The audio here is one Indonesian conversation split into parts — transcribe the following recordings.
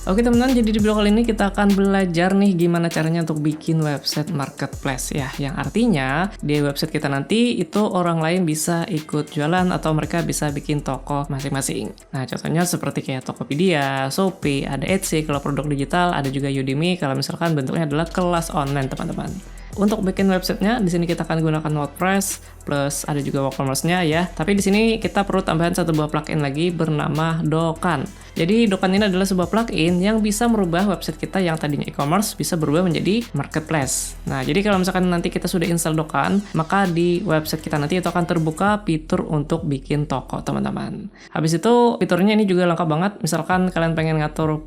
Oke teman-teman, jadi di video kali ini kita akan belajar nih gimana caranya untuk bikin website marketplace ya. Yang artinya di website kita nanti itu orang lain bisa ikut jualan atau mereka bisa bikin toko masing-masing. Nah contohnya seperti kayak Tokopedia, Shopee, ada Etsy kalau produk digital, ada juga Udemy kalau misalkan bentuknya adalah kelas online teman-teman. Untuk bikin websitenya, di sini kita akan gunakan WordPress, plus ada juga WooCommerce-nya ya. Tapi di sini kita perlu tambahan satu buah plugin lagi bernama Dokkan. Jadi Dokkan ini adalah sebuah plugin yang bisa merubah website kita yang tadinya e-commerce bisa berubah menjadi marketplace. Nah, jadi kalau misalkan nanti kita sudah install Dokkan, maka di website kita nanti itu akan terbuka fitur untuk bikin toko, teman-teman. Habis itu, fiturnya ini juga lengkap banget. Misalkan kalian pengen ngatur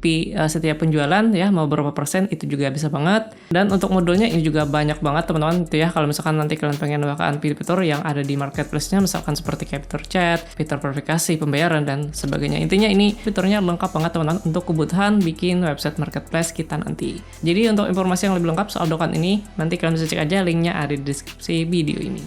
setiap penjualan ya, mau berapa persen, itu juga bisa banget. Dan untuk modulnya ini juga banyak banget teman-teman itu ya. Kalau misalkan nanti kalian pengen nambahkan fitur yang ada di marketplace-nya, misalkan seperti kayak fitur chat, fitur verifikasi, pembayaran, dan sebagainya. Intinya ini fiturnya lengkap banget teman-teman untuk kebutuhan bikin website marketplace kita nanti. Jadi untuk informasi yang lebih lengkap soal Dokkan ini, nanti kalian bisa cek aja linknya ada di deskripsi video ini.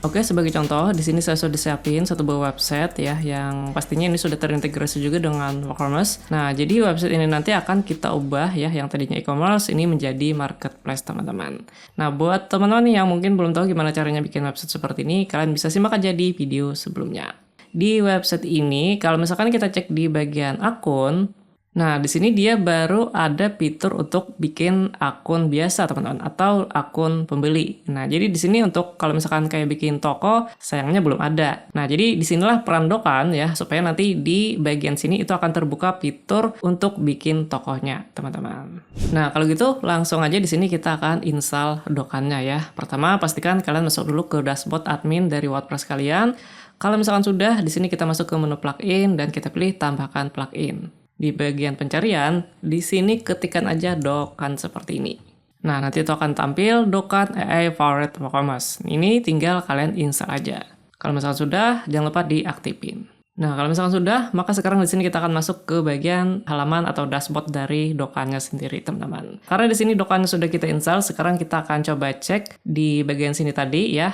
Oke, sebagai contoh, di sini saya sudah siapin satu buah website ya, yang pastinya ini sudah terintegrasi juga dengan WooCommerce. Nah, jadi website ini nanti akan kita ubah ya, yang tadinya e-commerce ini menjadi marketplace teman-teman. Nah, buat teman-teman yang mungkin belum tahu gimana caranya bikin website seperti ini, kalian bisa simak aja di video sebelumnya. Di website ini, kalau misalkan kita cek di bagian akun, nah, di sini dia baru ada fitur untuk bikin akun biasa, teman-teman, atau akun pembeli. Nah, jadi di sini untuk kalau misalkan kayak bikin toko, sayangnya belum ada. Nah, jadi disinilah peran Dokkan ya, supaya nanti di bagian sini itu akan terbuka fitur untuk bikin tokonya, teman-teman. Nah, kalau gitu langsung aja di sini kita akan install Dokkannya ya. Pertama, pastikan kalian masuk dulu ke dashboard admin dari WordPress kalian. Kalau misalkan sudah, di sini kita masuk ke menu plugin dan kita pilih tambahkan plugin. Di bagian pencarian, di sini ketikkan aja Dokkan seperti ini. Nah, nanti itu akan tampil Dokkan AI Powered WooCommerce. Ini tinggal kalian install aja. Kalau misalkan sudah, jangan lupa diaktifin. Nah, kalau misalkan sudah, maka sekarang di sini kita akan masuk ke bagian halaman atau dashboard dari Dokkannya sendiri, teman-teman. Karena di sini Dokkannya sudah kita install, sekarang kita akan coba cek di bagian sini tadi ya.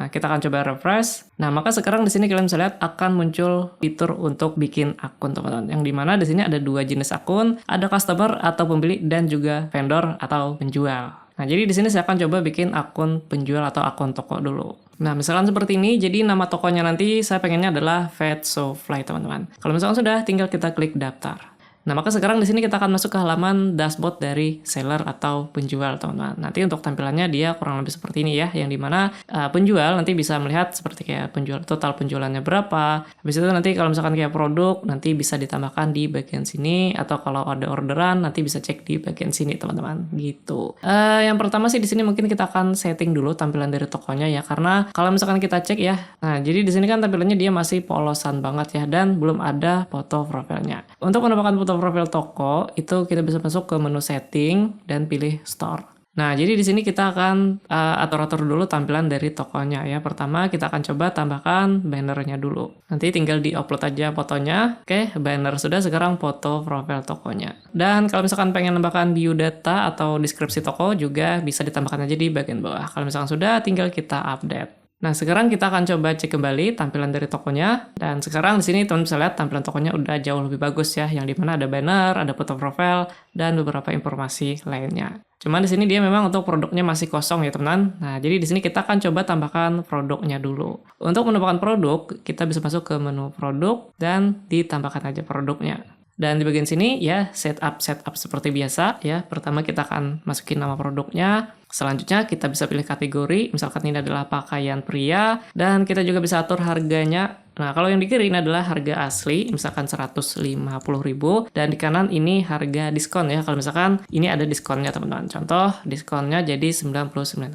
Kita akan coba refresh. Nah, maka sekarang di sini kalian bisa lihat akan muncul fitur untuk bikin akun, teman-teman. Yang dimana di sini ada dua jenis akun, ada customer atau pembeli dan juga vendor atau penjual. Nah, jadi di sini saya akan coba bikin akun penjual atau akun toko dulu. Nah, misalkan seperti ini, jadi nama tokonya nanti saya pengennya adalah Fetsoffly, teman-teman. Kalau misalkan sudah, tinggal kita klik daftar. Nah, maka sekarang di sini kita akan masuk ke halaman dashboard dari seller atau penjual, teman-teman. Nanti untuk tampilannya dia kurang lebih seperti ini ya, yang dimana penjual nanti bisa melihat seperti kayak total penjualannya berapa. Habis itu nanti kalau misalkan kayak produk, nanti bisa ditambahkan di bagian sini, atau kalau ada orderan, nanti bisa cek di bagian sini, teman-teman. Gitu. Yang pertama sih di sini mungkin kita akan setting dulu tampilan dari tokonya ya, karena kalau misalkan kita cek ya, nah jadi di sini kan tampilannya dia masih polosan banget ya, dan belum ada foto profilnya. Untuk menambahkan foto profil toko, itu kita bisa masuk ke menu setting dan pilih store. Nah, jadi di sini kita akan atur-atur dulu tampilan dari tokonya ya. Pertama, kita akan coba tambahkan bannernya dulu. Nanti tinggal di-upload aja fotonya. Oke, banner sudah, sekarang foto profil tokonya. Dan kalau misalkan pengen tambahkan biodata atau deskripsi toko juga bisa ditambahkan aja di bagian bawah. Kalau misalkan sudah, tinggal kita update. Nah, sekarang kita akan coba cek kembali tampilan dari tokonya. Dan sekarang di sini teman bisa lihat tampilan tokonya udah jauh lebih bagus ya, yang dimana ada banner, ada foto profil, dan beberapa informasi lainnya. Cuman di sini dia memang untuk produknya masih kosong ya, teman. Nah, jadi di sini kita akan coba tambahkan produknya dulu. Untuk menambahkan produk, kita bisa masuk ke menu produk dan ditambahkan aja produknya. Dan di bagian sini ya setup seperti biasa ya. Pertama kita akan masukin nama produknya. Selanjutnya kita bisa pilih kategori, misalkan ini adalah pakaian pria, dan kita juga bisa atur harganya. Nah, kalau yang di kiri ini adalah harga asli, misalkan 150.000, dan di kanan ini harga diskon ya, kalau misalkan ini ada diskonnya teman-teman. Contoh, diskonnya jadi 99.000.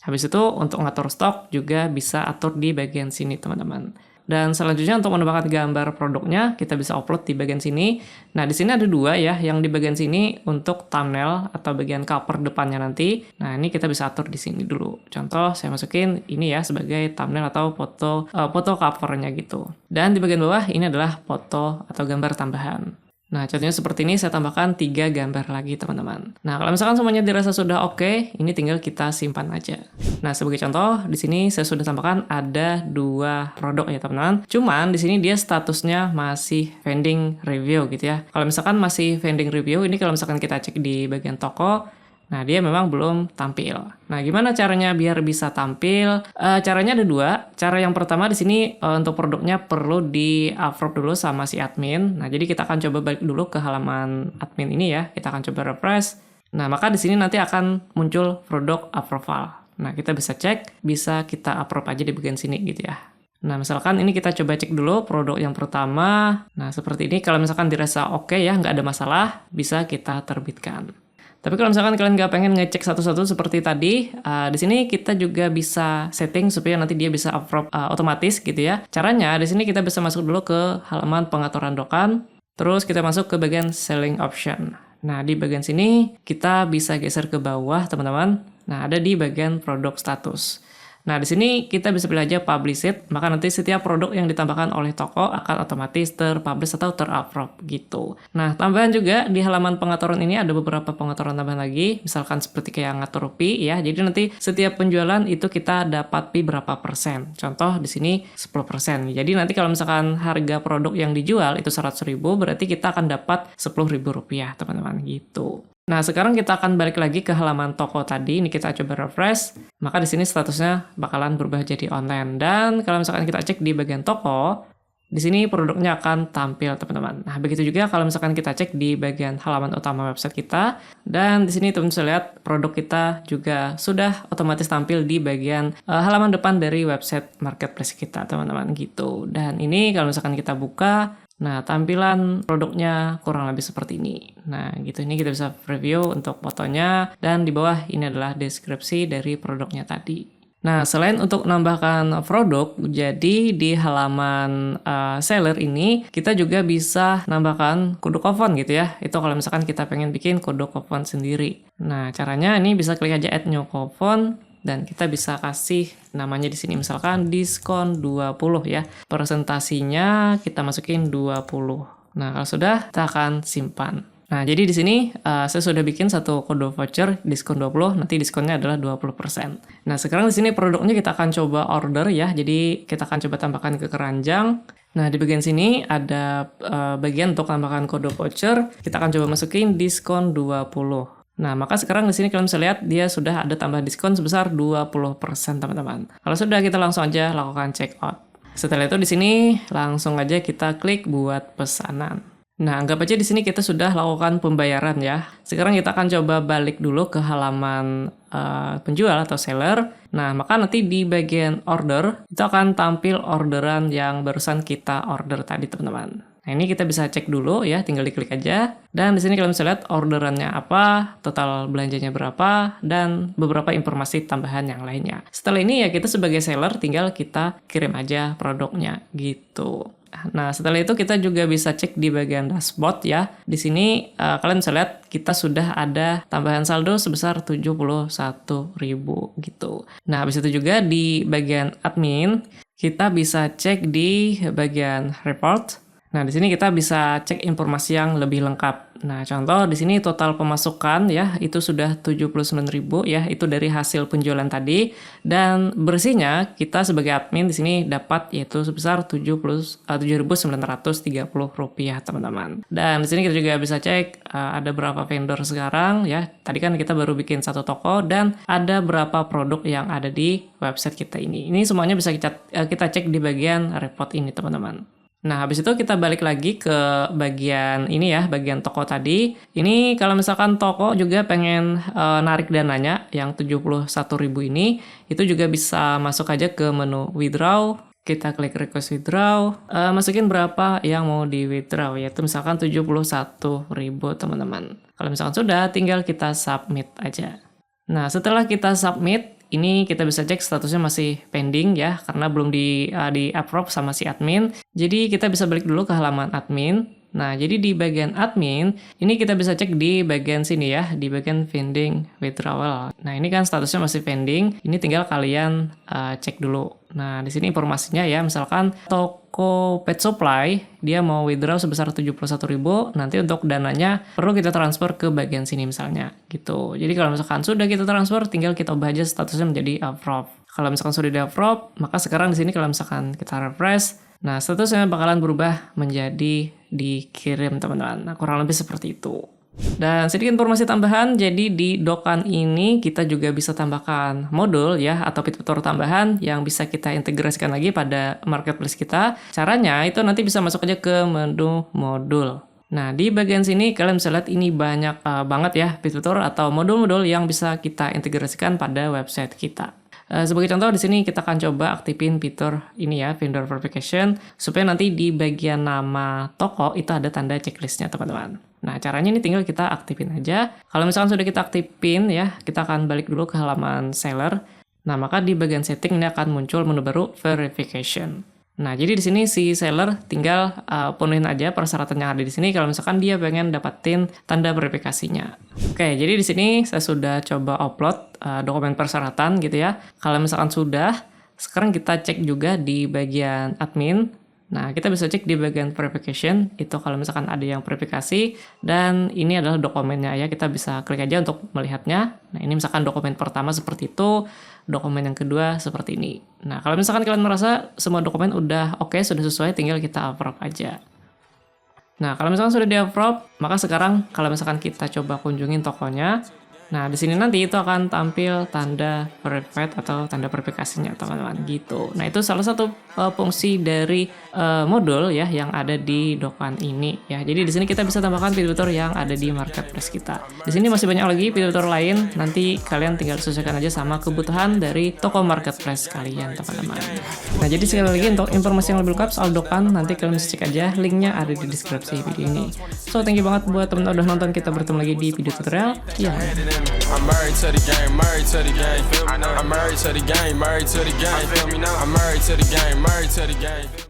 Habis itu untuk ngatur stok juga bisa atur di bagian sini teman-teman. Dan selanjutnya untuk menambahkan gambar produknya, kita bisa upload di bagian sini. Nah, di sini ada dua ya, yang di bagian sini untuk thumbnail atau bagian cover depannya nanti. Nah, ini kita bisa atur di sini dulu. Contoh, saya masukin ini ya sebagai thumbnail atau foto covernya gitu. Dan di bagian bawah ini adalah foto atau gambar tambahan. Nah, contohnya seperti ini, saya tambahkan 3 gambar lagi, teman-teman. Nah, kalau misalkan semuanya dirasa sudah oke, ini tinggal kita simpan aja. Nah, sebagai contoh, di sini saya sudah tambahkan ada 2 produk ya, teman-teman. Cuman, di sini dia statusnya masih pending review gitu ya. Kalau misalkan masih pending review, ini kalau misalkan kita cek di bagian toko, nah, dia memang belum tampil. Nah, gimana caranya biar bisa tampil? Caranya ada 2. Cara yang pertama di sini untuk produknya perlu di-approve dulu sama si admin. Nah, jadi kita akan coba balik dulu ke halaman admin ini ya. Kita akan coba refresh. Nah, maka di sini nanti akan muncul produk approval. Nah, kita bisa cek, bisa kita approve aja di bagian sini gitu ya. Nah, misalkan ini kita coba cek dulu produk yang pertama. Nah, seperti ini. Kalau misalkan dirasa oke ya, nggak ada masalah, bisa kita terbitkan. Tapi kalau misalkan kalian nggak pengen ngecek satu-satu seperti tadi, di sini kita juga bisa setting supaya nanti dia bisa approve otomatis gitu ya. Caranya di sini kita bisa masuk dulu ke halaman pengaturan dokan, terus kita masuk ke bagian selling option. Nah, di bagian sini kita bisa geser ke bawah, teman-teman. Nah, ada di bagian produk status. Nah, di sini kita bisa pilih aja publish it, maka nanti setiap produk yang ditambahkan oleh toko akan otomatis terpublish atau terapprove gitu. Nah, tambahan juga di halaman pengaturan ini ada beberapa pengaturan tambahan lagi, misalkan seperti kayak ngatur fee ya. Jadi nanti setiap penjualan itu kita dapat fee berapa persen. Contoh di sini 10%. Jadi nanti kalau misalkan harga produk yang dijual itu 100.000, berarti kita akan dapat Rp10.000, teman-teman gitu. Nah, sekarang kita akan balik lagi ke halaman toko tadi. Ini kita coba refresh. Maka di sini statusnya bakalan berubah jadi online. Dan kalau misalkan kita cek di bagian toko, di sini produknya akan tampil, teman-teman. Nah, begitu juga kalau misalkan kita cek di bagian halaman utama website kita. Dan di sini teman-teman bisa lihat produk kita juga sudah otomatis tampil di bagian halaman depan dari website marketplace kita, teman-teman gitu. Dan ini kalau misalkan kita buka, nah, tampilan produknya kurang lebih seperti ini. Nah, gitu. Ini kita bisa preview untuk fotonya. Dan di bawah ini adalah deskripsi dari produknya tadi. Nah, selain untuk menambahkan produk, jadi di halaman seller ini, kita juga bisa nambahkan kode coupon gitu ya. Itu kalau misalkan kita pengen bikin kode coupon sendiri. Nah, caranya ini bisa klik aja add new coupon. Dan kita bisa kasih namanya di sini misalkan diskon 20 ya. Presentasinya kita masukin 20. Nah, kalau sudah kita akan simpan. Nah, jadi di sini saya sudah bikin satu kode voucher diskon 20, nanti diskonnya adalah 20%. Nah, sekarang di sini produknya kita akan coba order ya. Jadi kita akan coba tambahkan ke keranjang. Nah, di bagian sini ada bagian untuk tambahkan kode voucher. Kita akan coba masukin diskon 20. Nah, maka sekarang di sini kalian bisa lihat dia sudah ada tambahan diskon sebesar 20%, teman-teman. Kalau sudah, kita langsung aja lakukan check out. Setelah itu di sini langsung aja kita klik buat pesanan. Nah, anggap aja di sini kita sudah lakukan pembayaran ya. Sekarang kita akan coba balik dulu ke halaman penjual atau seller. Nah, maka nanti di bagian order itu akan tampil orderan yang barusan kita order tadi, teman-teman. Nah, ini kita bisa cek dulu ya, tinggal diklik aja. Dan di sini kalian bisa lihat orderannya apa, total belanjanya berapa, dan beberapa informasi tambahan yang lainnya. Setelah ini ya kita sebagai seller tinggal kita kirim aja produknya gitu. Nah, setelah itu kita juga bisa cek di bagian dashboard ya. Di sini kalian bisa lihat kita sudah ada tambahan saldo sebesar 71.000 gitu. Nah, habis itu juga di bagian admin kita bisa cek di bagian report. Nah, di sini kita bisa cek informasi yang lebih lengkap. Nah, contoh di sini total pemasukan ya, itu sudah 79.000 ya, itu dari hasil penjualan tadi. Dan bersihnya kita sebagai admin di sini dapat yaitu sebesar 7.930 rupiah, teman-teman. Dan di sini kita juga bisa cek ada berapa vendor sekarang ya. Tadi kan kita baru bikin satu toko dan ada berapa produk yang ada di website kita ini. Ini semuanya bisa kita cek di bagian report ini, teman-teman. Nah, habis itu kita balik lagi ke bagian ini ya, bagian toko tadi. Ini kalau misalkan toko juga pengen narik dananya yang 71.000 ini, itu juga bisa masuk aja ke menu withdraw. Kita klik request withdraw, masukin berapa yang mau di withdraw, yaitu misalkan 71.000, teman-teman. Kalau misalkan sudah, tinggal kita submit aja. Nah, setelah kita submit, ini kita bisa cek statusnya masih pending ya, karena belum di approve sama si admin. Jadi kita bisa balik dulu ke halaman admin. Nah, jadi di bagian admin, ini kita bisa cek di bagian sini ya, di bagian pending withdrawal. Nah, ini kan statusnya masih pending, ini tinggal kalian cek dulu. Nah, di sini informasinya ya, misalkan toko Pet Supply, dia mau withdraw sebesar 71.000, nanti untuk dananya perlu kita transfer ke bagian sini misalnya, gitu. Jadi kalau misalkan sudah kita transfer, tinggal kita ubah aja statusnya menjadi approve. Kalau misalkan sudah di-approve, maka sekarang di sini kalau misalkan kita refresh, nah statusnya bakalan berubah menjadi dikirim, teman-teman. Nah, kurang lebih seperti itu. Dan sedikit informasi tambahan, jadi di Dokkan ini kita juga bisa tambahkan modul ya, atau fitur tambahan yang bisa kita integrasikan lagi pada marketplace kita. Caranya itu nanti bisa masuk aja ke menu modul. Nah, di bagian sini kalian bisa lihat ini banyak banget ya fitur atau modul-modul yang bisa kita integrasikan pada website kita. Sebagai contoh di sini kita akan coba aktifin fitur ini ya, vendor verification, supaya nanti di bagian nama toko itu ada tanda checklistnya, teman-teman. Nah, caranya ini tinggal kita aktifin aja. Kalau misalkan sudah kita aktifin ya, kita akan balik dulu ke halaman seller. Nah, maka di bagian setting ini akan muncul menu baru verification. Nah, jadi di sini si seller tinggal penuhin aja persyaratan yang ada di sini kalau misalkan dia pengen dapatin tanda verifikasinya. Oke, jadi di sini saya sudah coba upload dokumen persyaratan gitu ya. Kalau misalkan sudah, sekarang kita cek juga di bagian admin. Nah, kita bisa cek di bagian verification, itu kalau misalkan ada yang verifikasi, dan ini adalah dokumennya ya, kita bisa klik aja untuk melihatnya. Nah, ini misalkan dokumen pertama seperti itu, dokumen yang kedua seperti ini. Nah, kalau misalkan kalian merasa semua dokumen udah oke, sudah sesuai, tinggal kita approve aja. Nah, kalau misalkan sudah di-approve, maka sekarang kalau misalkan kita coba kunjungin tokonya, nah, di sini nanti itu akan tampil tanda verified atau tanda verifikasinya, teman-teman, gitu. Nah, itu salah satu fungsi dari modul ya yang ada di Dokkan ini ya. Jadi di sini kita bisa tambahkan fitur yang ada di marketplace kita. Di sini masih banyak lagi fitur lain, nanti kalian tinggal sesuaikan aja sama kebutuhan dari toko marketplace kalian, teman-teman. Nah, jadi sekali lagi untuk informasi yang lebih lengkap soal Dokkan, nanti kalian bisa cek aja, linknya ada di deskripsi video ini. So, thank you banget buat teman-teman udah nonton, kita bertemu lagi di video tutorial yang lain. I'm married to the game, married to the game. I'm married to the game, married to the game. I'm married to the game, married to the game.